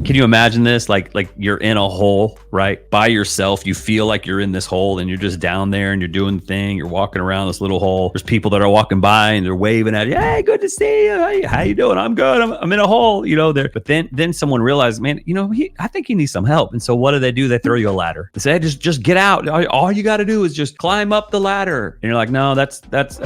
Can you imagine this? Like you're in a hole, right? By yourself. You feel like you're in this hole and you're just down there and you're doing the thing. You're walking around this little hole. There's people that are walking by and they're waving at you. Hey, good to see you. Hey, how you doing? I'm good. I'm in a hole, you know, there. But then someone realizes, man, you know, I think he needs some help. And so what do? They throw you a ladder. They say, hey, just get out. All you got to do is just climb up the ladder. And you're like, no, that's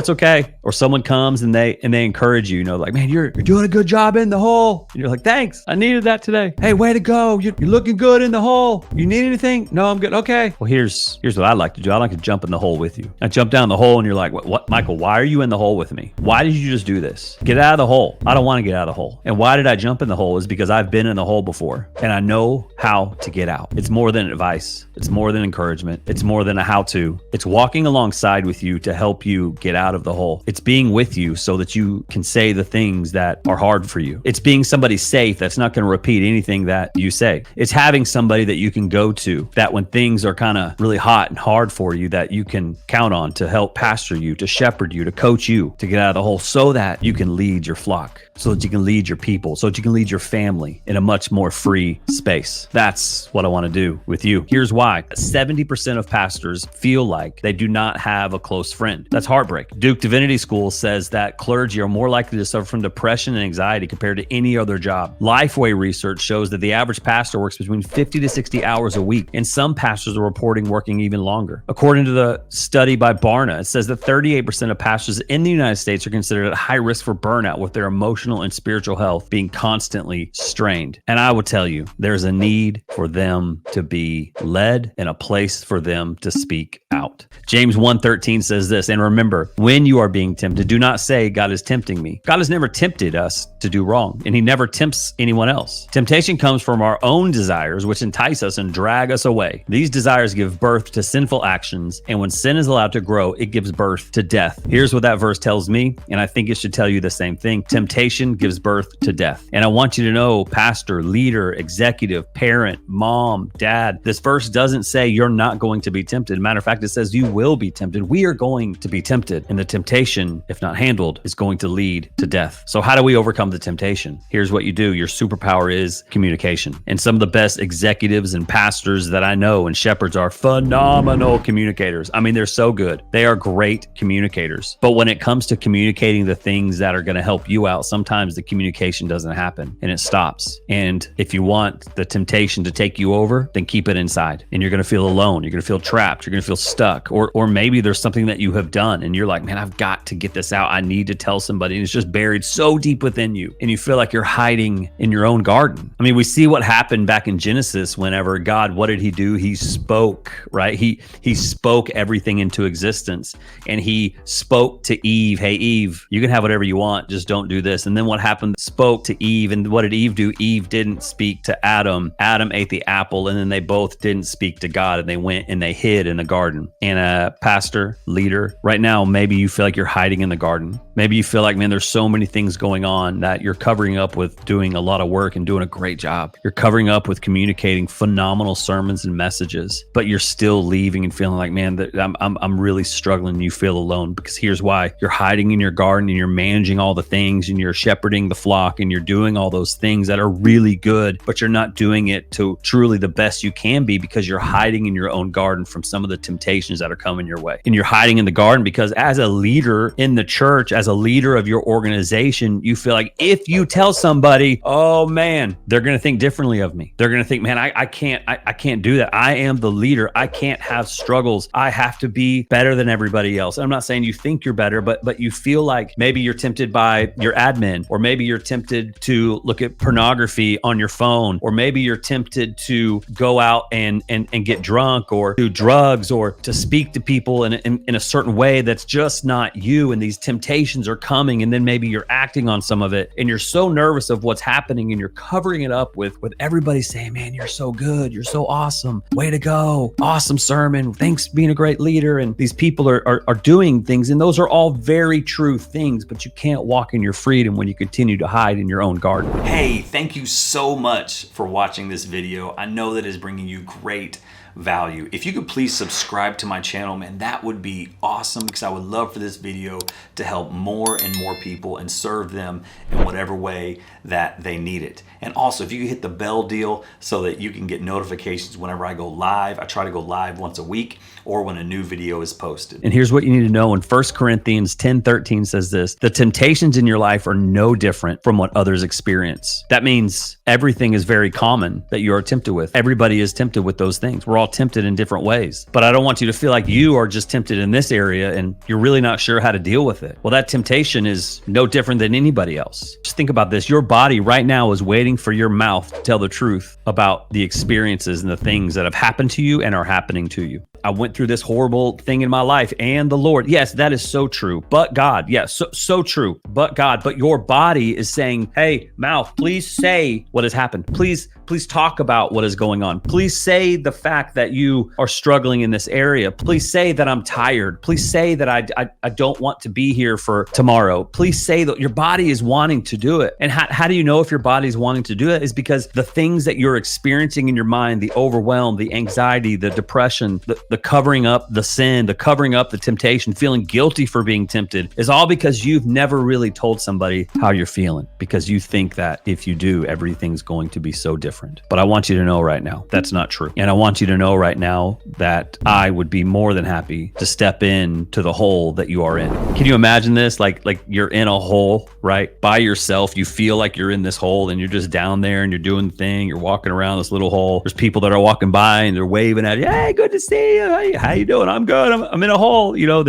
okay. Or someone comes and they encourage you, you know, like, man, you're doing a good job in the hole. And you're like, thanks. I needed that today. Hey, way to go. You're looking good in the hole. You need anything? No, I'm good. Okay. Well, here's what I like to do. I like to jump in the hole with you. I jump down the hole and you're like, what, Michael, why are you in the hole with me? Why did you just do this? Get out of the hole. I don't want to get out of the hole. And why did I jump in the hole is because I've been in the hole before and I know how to get out. It's more than advice. It's more than encouragement. It's more than a how-to. It's walking alongside with you to help you get out of the hole. It's being with you so that you can say the things that are hard for you. It's being somebody safe that's not going to repeat anything that you say. It's having somebody that you can go to that when things are kind of really hot and hard for you that you can count on to help pastor you, to shepherd you, to coach you, to get out of the hole so that you can lead your flock, so that you can lead your people, so that you can lead your family in a much more free space. That's what I want to do with you. Here's why. 70% of pastors feel like they do not have a close friend. That's heartbreak. Duke Divinity School says that clergy are more likely to suffer from depression and anxiety compared to any other job. Lifeway research shows that the average pastor works between 50 to 60 hours a week, and some pastors are reporting working even longer. According to the study by Barna, it says that 38% of pastors in the United States are considered at high risk for burnout, with their emotional and spiritual health being constantly strained. And I will tell you, there's a need for them to be led and a place for them to speak out. James 1:13 says this, and remember, when you are being tempted, do not say, God is tempting me. God has never tempted us to do wrong, and he never tempts anyone else. Temptation comes from our own desires, which entice us and drag us away. These desires give birth to sinful actions, and when sin is allowed to grow, it gives birth to death. Here's what that verse tells me, and I think it should tell you the same thing. Temptation gives birth to death. And I want you to know, pastor, leader, executive, parent, mom, dad, this verse doesn't say you're not going to be tempted. Matter of fact, it says you will be tempted. We are going to be tempted, and the temptation, if not handled, is going to lead to death. So how do we overcome the temptation? Here's what you do. Your superpower is communication. And some of the best executives and pastors that I know and shepherds are phenomenal communicators. I mean, they're so good. They are great communicators. But when it comes to communicating the things that are going to help you out, sometimes the communication doesn't happen and it stops. And if you want the temptation to take you over, then keep it inside. And you're going to feel alone. You're going to feel trapped. You're going to feel stuck. Or maybe there's something that you have done and you're like, man, I've got to get this out. I need to tell somebody. And it's just buried so deep within you. And you feel like you're hiding in your own garden. I mean, we see what happened back in Genesis whenever God, what did he do? He spoke, right? He spoke everything into existence. And he spoke to Eve, hey, Eve, you can have whatever you want. Just don't do this. And then what happened? Spoke to Eve. And what did Eve do? Eve didn't speak to Adam. Adam ate the apple. And then they both didn't speak to God. And they went and they hid in the garden. And a pastor, leader, right now, maybe you feel like you're hiding in the garden. Maybe you feel like, man, there's so many things going on that you're covering up with doing a lot of work and doing a great job. You're covering up with communicating phenomenal sermons and messages, but you're still leaving and feeling like, man, I'm really struggling. You feel alone because here's why. You're hiding in your garden and you're managing all the things and you're shepherding the flock and you're doing all those things that are really good, but you're not doing it to truly the best you can be because you're hiding in your own garden from some of the temptations that are coming your way. And you're hiding in the garden because as a leader in the church, as a leader of your organization, you feel like if you tell somebody, oh man, they're going to think differently of me. They're going to think, man, I can't do that. I am the leader. I can't have struggles. I have to be better than everybody else. I'm not saying you think you're better, but you feel like maybe you're tempted by your admin, or maybe you're tempted to look at pornography on your phone, or maybe you're tempted to go out and get drunk or do drugs or to speak to people in a certain way that's just not you. And these temptations are coming, and then maybe you're acting on some of it and you're so nervous of what's happening and you're covering it up with everybody saying, man, you're so good. You're so awesome. Way to go. Awesome sermon. Thanks for being a great leader. And these people are doing things, and those are all very true things, but you can't walk in your freedom when you continue to hide in your own garden. Hey, thank you so much for watching this video. I know that is bringing you great value. If you could please subscribe to my channel, man, that would be awesome, because I would love for this video to help more and more people and serve them in whatever way that they need it. And also, if you could hit the bell deal so that you can get notifications whenever I go live. I try to go live once a week or when a new video is posted. And here's what you need to know. In 1 Corinthians 10:13 says this: the temptations in your life are no different from what others experience. That means everything is very common that you are tempted with. Everybody is tempted with those things. We're all tempted in different ways. But I don't want you to feel like you are just tempted in this area and you're really not sure how to deal with it. Well, that temptation is no different than anybody else. Just think about this. Your body right now is waiting for your mouth to tell the truth about the experiences and the things that have happened to you and are happening to you. I went through this horrible thing in my life, and the Lord, yes, that is so true. But God, yes, so true. But God, but your body is saying, hey, mouth, please say what has happened. Please talk about what is going on. Please say the fact that you are struggling in this area. Please say that I'm tired. Please say that I don't want to be here for tomorrow. Please say that your body is wanting to do it. And how do you know if your body is wanting to do it? Is because the things that you're experiencing in your mind, the overwhelm, the anxiety, the depression, the covering up the sin, the covering up the temptation, feeling guilty for being tempted, is all because you've never really told somebody how you're feeling, because you think that if you do, everything's going to be so different. But I want you to know right now, that's not true. And I want you to know right now that I would be more than happy to step in to the hole that you are in. Can you imagine this? Like you're in a hole, right? By yourself. You feel like you're in this hole and you're just down there and you're doing the thing. You're walking around this little hole. There's people that are walking by and they're waving at you. Hey, good to see you. Hey, how you doing? I'm good. I'm in a hole. You know,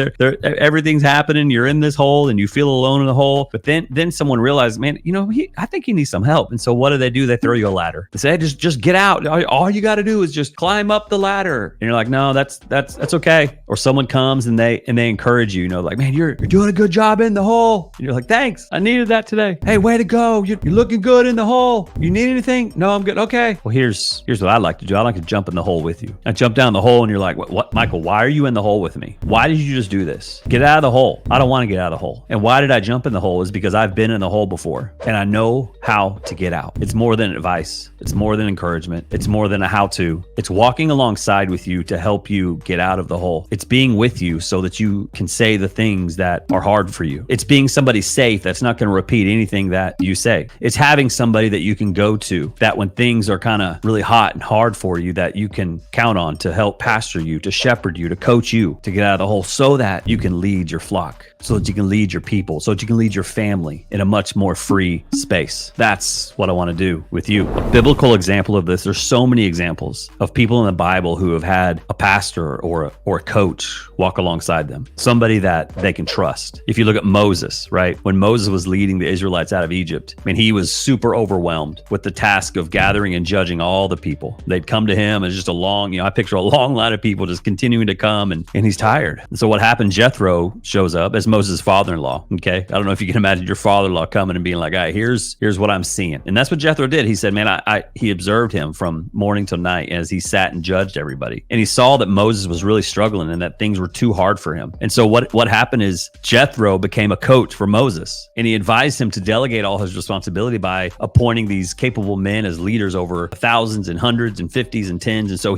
everything's happening. You're in this hole and you feel alone in the hole. But then someone realizes, man, you know, I think he needs some help. And so what do? They throw you a ladder. They say, hey, just get out. All you got to do is just climb up the ladder. And you're like, no, that's okay. Or someone comes and they encourage you, you know, like, man, you're doing a good job in the hole. And you're like, thanks. I needed that today. Hey, way to go. You're looking good in the hole. You need anything? No, I'm good. Okay. Well, here's what I like to do. I like to jump in the hole with you. I jump down the hole and you're like, what, Michael, why are you in the hole with me? Why did you just do this? Get out of the hole. I don't want to get out of the hole. And why did I jump in the hole? Is because I've been in the hole before and I know how to get out. It's more than advice. It's more than encouragement. It's more than a how-to. It's walking alongside with you to help you get out of the hole. It's being with you so that you can say the things that are hard for you. It's being somebody safe that's not going to repeat anything that you say. It's having somebody that you can go to, that when things are kind of really hot and hard for you, that you can count on to help pastor you, to shepherd you, to coach you, to get out of the hole so that you can lead your flock, so that you can lead your people, so that you can lead your family in a much more free space. That's what I want to do with you. A biblical example of this, there's so many examples of people in the Bible who have had a pastor or a coach walk alongside them, somebody that they can trust. If you look at Moses, right? When Moses was leading the Israelites out of Egypt, I mean, he was super overwhelmed with the task of gathering and judging all the people. They'd come to him as just a long, I picture a long line of people just continuing to come, and he's tired. And so what happened, Jethro shows up as Moses' father-in-law, okay? I don't know if you can imagine your father-in-law coming and being like, all right, here's what I'm seeing. And that's what Jethro did. He said, man, he observed him from morning till night as he sat and judged everybody. And he saw that Moses was really struggling and that things were too hard for him. And so what happened is Jethro became a coach for Moses, and he advised him to delegate all his responsibility by appointing these capable men as leaders over thousands and hundreds and fifties and tens. And so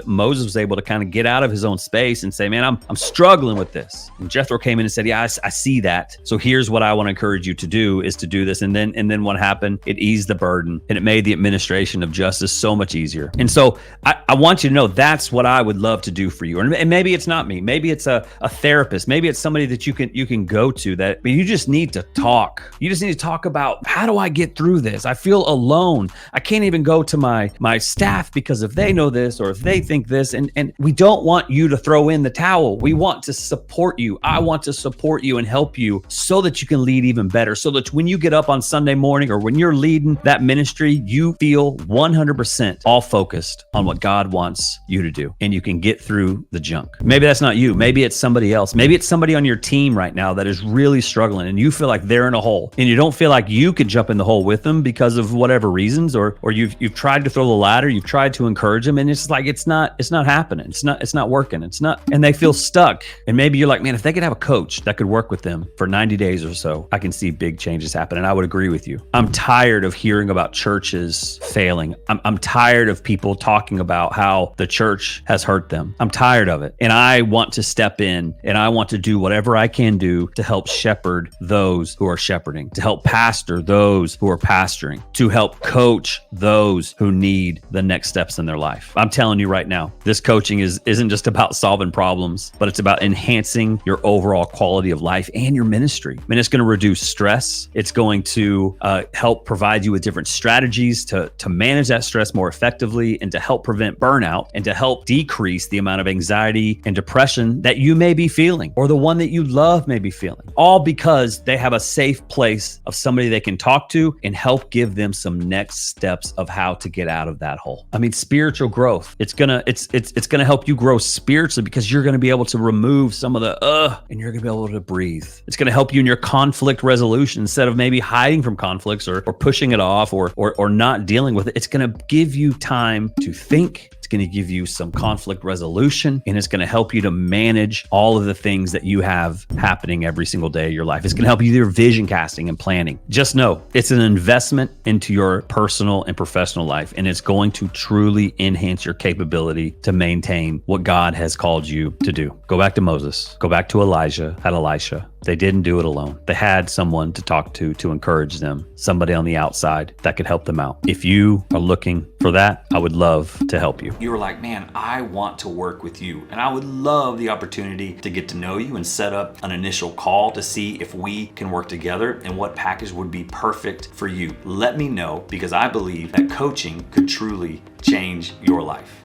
Moses was able to kind of get out of his own space and say, man, I'm struggling with this. And Jethro came in and said, yeah, I see that. So here's what I want to encourage you to do is to do this. And then what happened? It eased the burden and it made the administration of justice so much easier. And so I want you to know that's what I would love to do for you. And maybe it's not me. Maybe it's a therapist. Maybe it's somebody that you can go to, that you just need to talk. You just need to talk about, how do I get through this? I feel alone. I can't even go to my staff because if they know this or if they think this, and we don't want you to throw in the towel. We want to support you. I want to support you and help you so that you can lead even better. So that when you get up on Sunday morning or when you're leading that ministry, you feel 100% all focused on what God wants you to do, and you can get through the junk. Maybe that's not you. Maybe it's somebody else. Maybe it's somebody on your team right now that is really struggling and you feel like they're in a hole and you don't feel like you can jump in the hole with them because of whatever reasons, or you've tried to throw the ladder, you've tried to encourage them, and it's like it's not happening. it. It's not working. It's not, and they feel stuck. And maybe you're like, man, if they could have a coach that could work with them for 90 days or so, I can see big changes happen. And I would agree with you. I'm tired of hearing about churches failing. I'm tired of people talking about how the church has hurt them. I'm tired of it. And I want to step in and I want to do whatever I can do to help shepherd those who are shepherding, to help pastor those who are pastoring, to help coach those who need the next steps in their life. I'm telling you right now, this coaching isn't just about solving problems, but it's about enhancing your overall quality of life and your ministry. I mean, it's going to reduce stress. It's going to help provide you with different strategies to manage that stress more effectively and to help prevent burnout and to help decrease the amount of anxiety and depression that you may be feeling or the one that you love may be feeling, all because they have a safe place of somebody they can talk to and help give them some next steps of how to get out of that hole. I mean, spiritual growth. It's gonna help you grow spiritually because you're gonna be able to remove some of the and you're gonna be able to breathe. It's gonna help you in your conflict resolution instead of maybe hiding from conflicts or pushing it off or not dealing with it. It's gonna give you time to think. It's going to give you some conflict resolution, and it's going to help you to manage all of the things that you have happening every single day of your life. It's going to help you with your vision casting and planning. Just know it's an investment into your personal and professional life, and it's going to truly enhance your capability to maintain what God has called you to do. Go back to Moses. Go back to Elijah and Elisha. They didn't do it alone. They had someone to talk to encourage them, somebody on the outside that could help them out. If you are looking for that, I would love to help you. You were like, man, I want to work with you. And I would love the opportunity to get to know you and set up an initial call to see if we can work together and what package would be perfect for you. Let me know, because I believe that coaching could truly change your life.